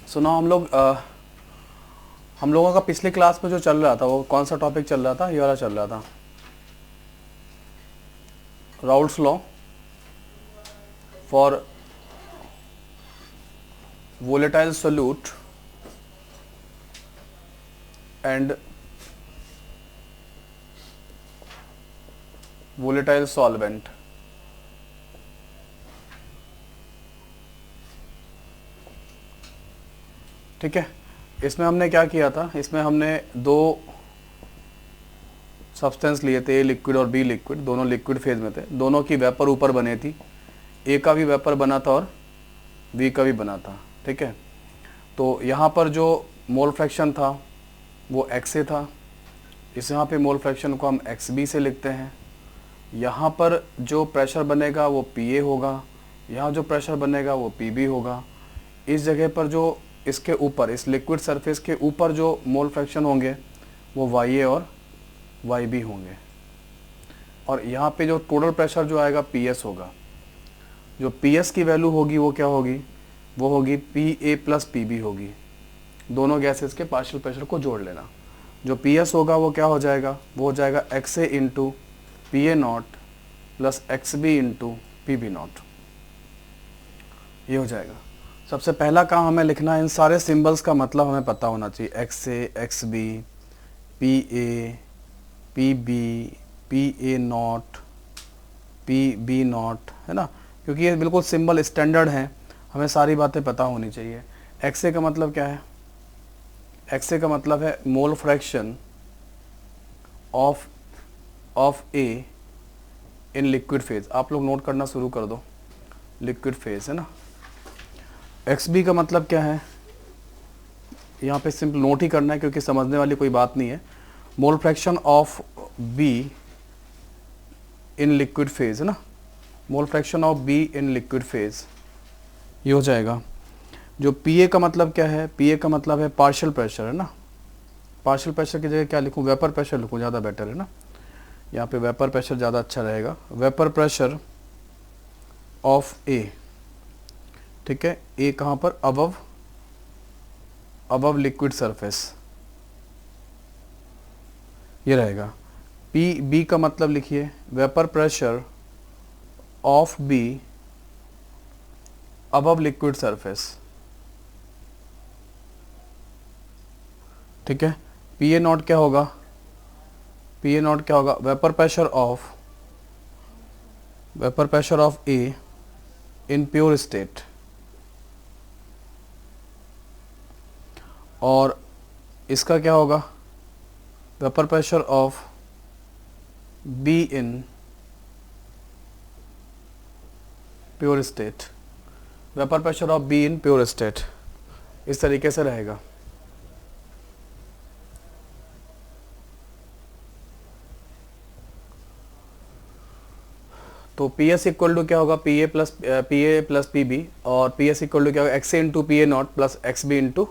सुनो हम लोगों का पिछली क्लास में जो चल रहा था वो कौन सा टॉपिक चल रहा था? ये वाला चल रहा था, Raoult's law for volatile solute and volatile solvent. ठीक है, इसमें हमने क्या किया था? इसमें हमने दो सब्सटेंस लिए थे, ए लिक्विड और बी लिक्विड, दोनों लिक्विड फेज में थे, दोनों की वेपर ऊपर बनी थी, ए का भी वेपर बना था और बी का भी बना था। ठीक है, तो यहाँ पर जो मोल फ्रैक्शन था वो XA था, इस यहाँ पे मोल फ्रैक्शन को हम XB से लिखते हैं। यहाँ पर जो प्रेशर बनेगा वो PA होगा, यहाँ जो प्रेशर बनेगा वो PB होगा। इस जगह पर जो इसके ऊपर, इस लिक्विड सरफेस के ऊपर जो मोल फ्रैक्शन होंगे वो YA और YB होंगे, और यहाँ पे जो टोटल प्रेशर जो आएगा PS होगा। जो PS की वैल्यू होगी वो क्या होगी? वो होगी PA प्लस PB होगी। दोनों गैसेस के पार्शियल प्रेशर को जोड़ लेना। जो PS होगा वो क्या हो जाएगा? वो हो जाएगा XA into PA not plus XB into PB not. ये हो जाएगा। सबसे पहला काम हमें लिखना है, इन सारे सिंबल्स का मतलब हमें पता होना चाहिए। XA, XB, PA, PB, PA not, PB not, है ना, क्योंकि ये बिल्कुल सिंबल स्टैंडर्ड हैं, हमें सारी बातें पता होनी चाहिए। XA का मतलब क्या है? XA का मतलब है mole fraction of A in liquid phase. आप लोग नोट करना शुरू कर दो, लिक्विड फेज, है ना। XB का मतलब क्या है? यहाँ पे सिंपल नोट ही करना है क्योंकि समझने वाली कोई बात नहीं है। Mole fraction of B in liquid phase, है ना, mole fraction of B in liquid phase, ये हो जाएगा। जो PA का मतलब क्या है? PA का मतलब है पार्शियल प्रेशर, है ना। पार्शियल प्रेशर की जगह क्या लिखूं? वेपर प्रेशर लिखूं, ज़्यादा बेटर है ना। यहाँ पे वेपर प्रेशर ज़्यादा अच्छा रहेगा। वेपर प्रेशर ऑफ A, ठीक है। A कहाँ पर? अबव लिक्विड सरफेस, ये रहेगा। B का मतलब लिखिए vapour pressure of B above liquid surface, ठीक है। PA नॉट क्या होगा? PA नॉट क्या होगा? Vapour pressure of A in pure state, और इसका क्या होगा? Vapour pressure of B in pure state, vapour pressure of B in pure state, इस तरीके से रहेगा। तो PS इक्वल टू क्या होगा? PA प्लस PB, और PS इक्वल टू क्या होगा? XA into PA not plus XB into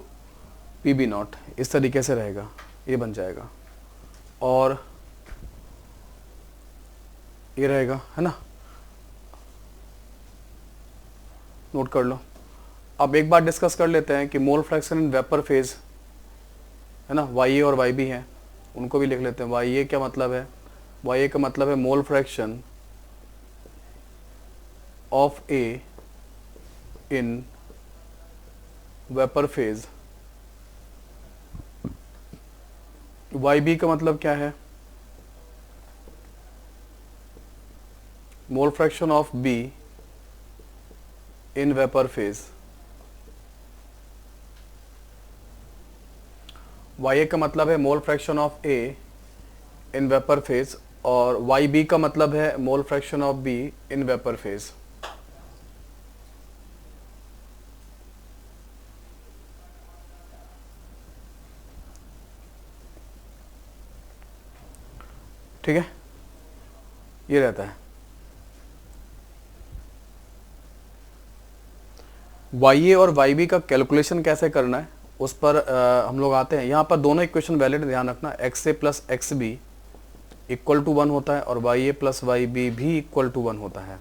PB not, इस तरीके से रहेगा, ये बन जाएगा। और ये रहेगा, है ना, नोट कर लो। अब एक बार डिस्कस कर लेते हैं कि mole fraction in vapour phase, है ना, YA और YB हैं, उनको भी लिख लेते हैं। YA क्या मतलब है? YA का मतलब है mole fraction of A in vapour phase. YB का मतलब क्या है? Mole fraction of B in vapour phase. YA का मतलब है mole fraction of A in vapour phase, और YB का मतलब है mole fraction of B in vapour phase. ठीक है, ये रहता है। YA और YB का कैलकुलेशन कैसे करना है उस पर हम लोग आते हैं। यहाँ पर दोनों इक्वेशन वैलिड, ध्यान रखना। XA plus XB equal to 1 होता है और YA प्लस YB भी इक्वल टू 1 होता है।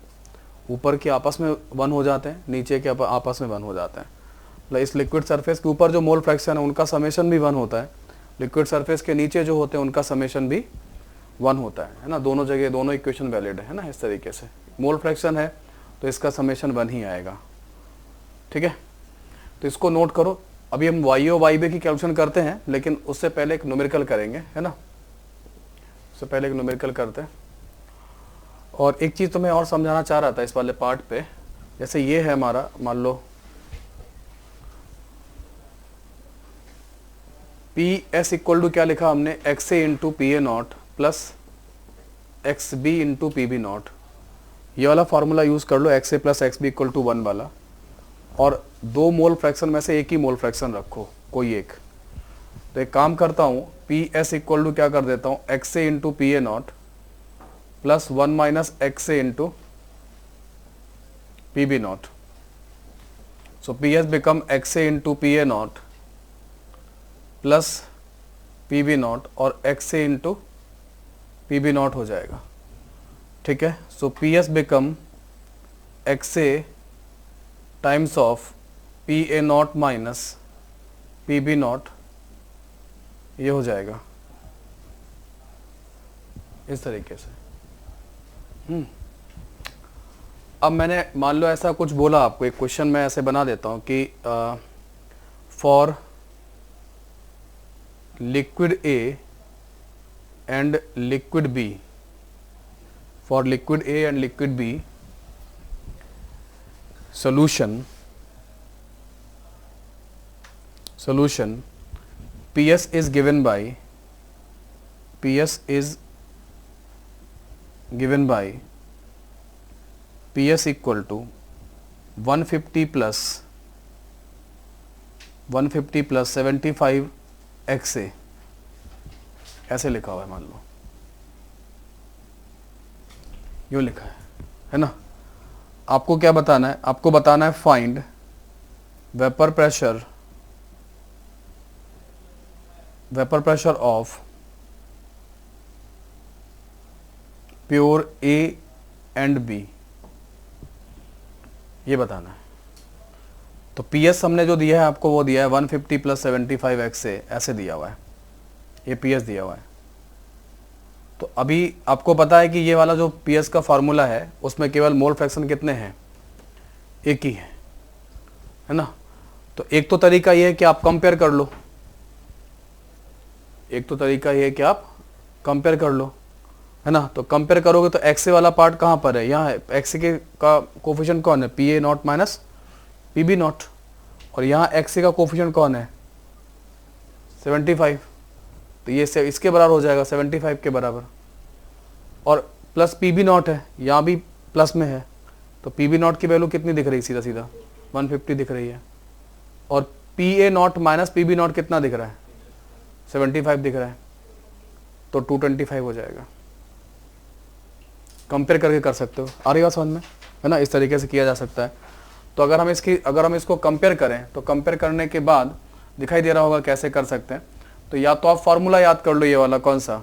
ऊपर के आपस में 1 हो जाते हैं, नीचे के आपस में 1 हो जाते हैं। इस लिक्विड सरफेस के ऊपर जो मोल फ्रैक्शन है उनका समेशन भी 1 होता है, लिक्विड सरफेस के नीचे जो होते हैं उनका समेशन भी 1 होता है ना। दोनों जगह दोनों इक्वेशन वैलिड है ना। इस तरीके से मोल फ्रैक्शन है तो इसका समेशन 1 ही आएगा, ठीक है। तो इसको नोट करो। अभी हम YO YB की कैलकुलेशन करते हैं, लेकिन उससे पहले एक न्यूमेरिकल करेंगे, है ना। उससे पहले एक न्यूमेरिकल करते हैं। और एक चीज़ तो मैं और समझाना चाह रहा था इस वाले पार्ट पे, जैसे ये है हमारा, मान लो PS इक्वल टू क्या लिखा हमने, XA into PA not plus XB into PB not. ये वाला फार्मूला यूज़ कर लो, XA plus XB equal to 1 वाला, और 2 मोल फ्रैक्शन में से एक ही मोल फ्रैक्शन रखो, कोई एक। तो एक काम करता हूँ, PS इक्वल टू क्या कर देता हूँ, XA into PA not plus 1 minus XA into PB not. So PS become XA into PA not plus PB not और XA इंटू PB नॉट हो जाएगा, ठीक है। सो PS become XA times of PA not minus PB not, ये हो जाएगा इस तरीके से। अब मैंने मान लो ऐसा कुछ बोला आपको, एक क्वेश्चन मैं ऐसे बना देता हूँ कि for liquid A and liquid B, for liquid A and liquid B solution PS is given by PS equal to 150 plus 75 XA, ऐसे लिखा हुआ है, मान लो यूँ लिखा है ना। आपको क्या बताना है, आपको बताना है find vapour pressure of pure A and B, ये बताना है। तो PS हमने जो दिया है आपको, वो दिया है 150 प्लस 75 XA, ऐसे दिया हुआ है, ये PS दिया हुआ है। तो अभी आपको पता है कि ये वाला जो PS का फार्मूला है उसमें केवल मोल फ्रैक्शन कितने हैं, एक ही है ना। तो एक तो तरीका ये है कि आप कंपेयर कर लो, है ना। तो कंपेयर करोगे तो XA वाला पार्ट कहाँ पर है, यहाँ है। XA के का कोफिशिएंट कौन है, PA not minus PB not, और यहाँ XA का कोफिशिएंट कौन है, 75। तो ये इसके बराबर हो जाएगा, 75 के बराबर। और प्लस PB नॉट है, यहाँ भी प्लस में है, तो PB नॉट की वैल्यू कितनी दिख रही है, सीधा सीधा 150 दिख रही है। और PA not minus PB not कितना दिख रहा है, 75 दिख रहा है, तो 225 हो जाएगा। कंपेयर करके कर सकते हो, आ रही बात समझ में, है ना। इस तरीके से किया जा सकता है। तो अगर हम इसको कंपेयर करें, तो कंपेयर करने के बाद दिखाई दे रहा होगा कैसे कर सकते हैं। तो या तो आप फार्मूला याद कर लो, ये वाला कौन सा,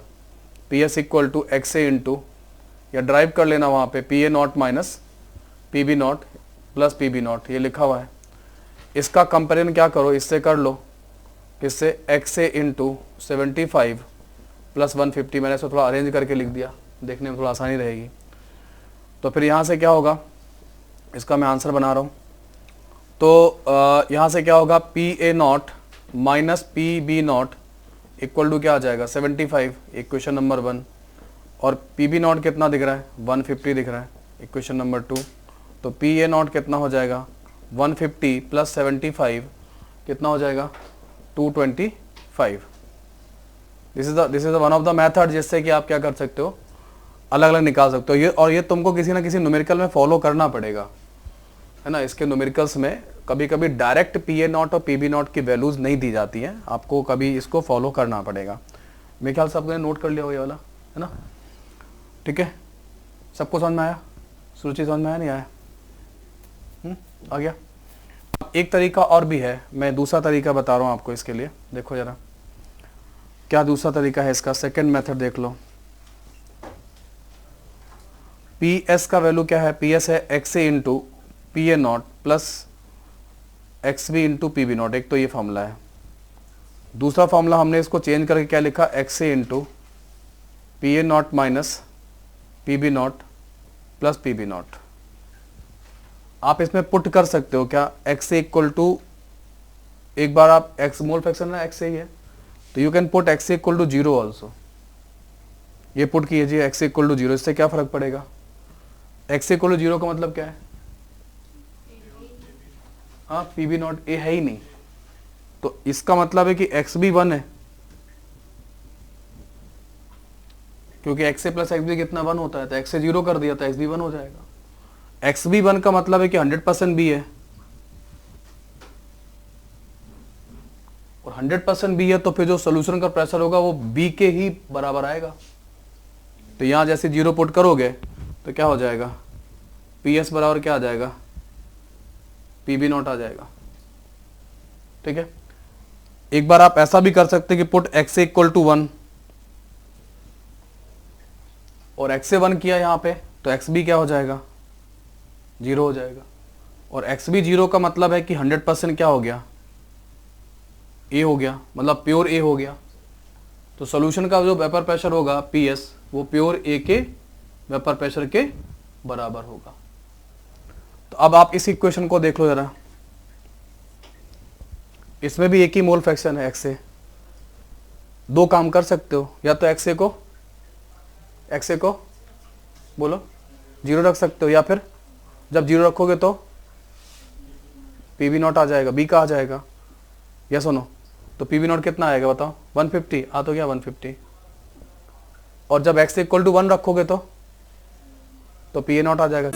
PS equal to XA into, या ड्राइव कर लेना वहाँ पे PA not minus PB not plus PB not, ये लिखा हुआ है। इसका कंपेरिजन क्या करो, इससे कर लो, इससे XA इंटू 75 प्लस 150, मैंने इसको थोड़ा अरेंज करके लिख दिया, देखने में थोड़ा आसानी रहेगी। तो फिर यहाँ से क्या होगा, इसका मैं आंसर बना रहा हूँ। तो यहाँ से क्या होगा, PA not minus PB not equal to क्या आ जाएगा, 75, इक्वेशन नंबर 1। और PB नॉट कितना दिख रहा है, 150 दिख रहा है, इक्वेशन नंबर 2। तो PA नॉट कितना हो जाएगा, 150 प्लस 75 कितना हो जाएगा, 225। This is one of the method जिससे कि आप क्या कर सकते हो, अलग अलग निकाल सकते हो। और ये तुमको किसी ना किसी न्यूमेरिकल में फॉलो करना पड़ेगा, है ना। इसके न्यूमेरिकल्स में कभी कभी डायरेक्ट PA नॉट और PB नॉट की वैल्यूज नहीं दी जाती हैं, आपको कभी इसको फॉलो करना पड़ेगा। मेरे ख्याल से आपने नोट कर लिया हो ये वाला, है ना। ठीक है, सबको समझ में आया, सुरुचि समझ में आया, नहीं आया, आ गया। एक तरीका और भी है, मैं दूसरा तरीका बता रहा हूँ आपको इसके लिए। देखो जरा क्या दूसरा तरीका है इसका, सेकंड मेथड देख लो। PS का वैल्यू क्या है, PS है XA into PA not plus X B into P B not, एक तो ये फॉर्मूला है। दूसरा फॉर्मूला हमने इसको चेंज करके क्या लिखा, X A into P A not minus P B not plus P B not. आप इसमें पुट कर सकते हो क्या, एक्स ए इक्वल टू, एक बार आप एक्स मोल फ्रैक्शन है एक्स ए ही है, तो you can put X A equal to 0 also. ये पुट कीजिए एक्स इक्वल टू 0, इससे क्या फर्क पड़ेगा, एक्स इक्वल टू 0 का मतलब क्या है, हाँ पी बी नॉट ए है ही नहीं, तो इसका मतलब है कि एक्स भी 1 है, क्योंकि एक्स ए प्लस एक्स बी कितना 1 होता है, तो एक्स ए 0 कर दिया तो एक्स बी 1 हो जाएगा। एक्स बी 1 का मतलब है कि 100% बी है, और 100% बी है तो फिर जो सोल्यूशन का प्रेशर होगा वो बी के ही बराबर आएगा। तो यहां जैसे 0 पुट करोगे तो क्या हो जाएगा, पी एस बराबर क्या आ जाएगा, पी बी नॉट आ जाएगा। ठीक है, एक बार आप ऐसा भी कर सकते हैं कि put X A equal to 1 और एक्स ए 1 किया यहां पे, तो एक्स बी क्या हो जाएगा, 0 हो जाएगा। और एक्स बी 0 का मतलब है कि 100% क्या हो गया, ए हो गया, मतलब प्योर ए हो गया। तो सॉल्यूशन का जो वेपर प्रेशर होगा पी एस, वो प्योर ए के वेपर प्रेशर के बराबर होगा। तो अब आप इस इक्वेशन को देख लो जरा, इसमें भी एक ही मोल फ्रैक्शन है एक्स ए। दो काम कर सकते हो, या तो एक्स ए को बोलो 0 रख सकते हो, या फिर जब 0 रखोगे तो पी बी नॉट आ जाएगा, बी का आ जाएगा, या सुनो, तो पी बी नॉट कितना आएगा बताओ, 150 आ तो गया 150। और जब एक्स इक्वल टू 1 रखोगे तो पी ए नॉट आ जाएगा।